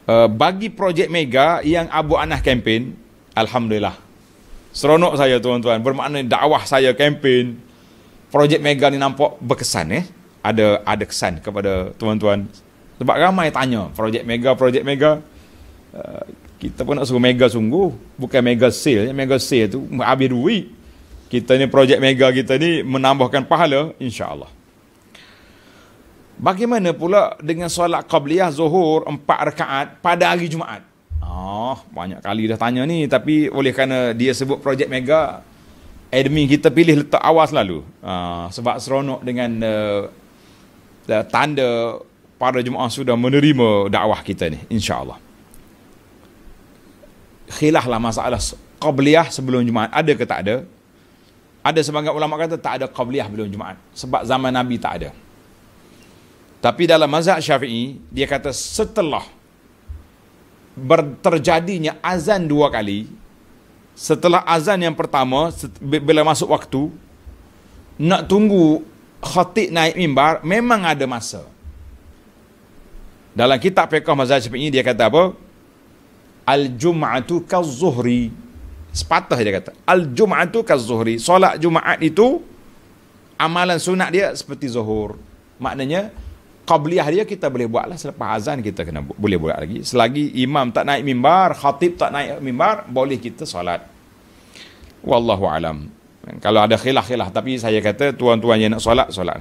Bagi projek mega yang Abu Anas kempen, alhamdulillah. Seronok saya tuan-tuan, bermakna dakwah saya kempen projek mega ni nampak berkesan ada kesan kepada tuan-tuan. Sebab ramai tanya projek mega kita pun nak suruh mega sungguh, bukan mega sale. Mega sale tu habis duit. Kita ni projek mega kita ni menambahkan pahala insya-Allah. Bagaimana pula dengan solat qabliyah zuhur 4 rakaat pada hari Jumaat? Banyak kali dah tanya ni, tapi oleh kerana dia sebut projek mega, admin kita pilih letak awal selalu. Sebab seronok dengan tanda para jemaah sudah menerima dakwah kita ni insya-Allah. Khilaflah masalah qabliyah sebelum Jumaat, ada ke tak ada? Ada sebagian ulama kata tak ada qabliyah sebelum Jumaat sebab zaman Nabi tak ada. Tapi dalam mazhab Syafi'i, dia kata setelah terjadinya azan 2 kali, setelah azan yang pertama, bila masuk waktu, nak tunggu khatib naik mimbar, memang ada masa. Dalam kitab fiqh mazhab Syafi'i, dia kata apa? Al-jum'atu kaz-zuhri. Sepatah dia kata. Al-jum'atu kaz-zuhri. Solat Jumaat itu, amalan sunat dia seperti zuhur. Maknanya, qabliyah dia kita boleh buatlah selepas azan, kita kena boleh buat lagi. Selagi imam tak naik mimbar, khatib tak naik mimbar, boleh kita solat. Wallahu alam. Kalau ada khilaf, tapi saya kata tuan-tuan yang nak solat, solat.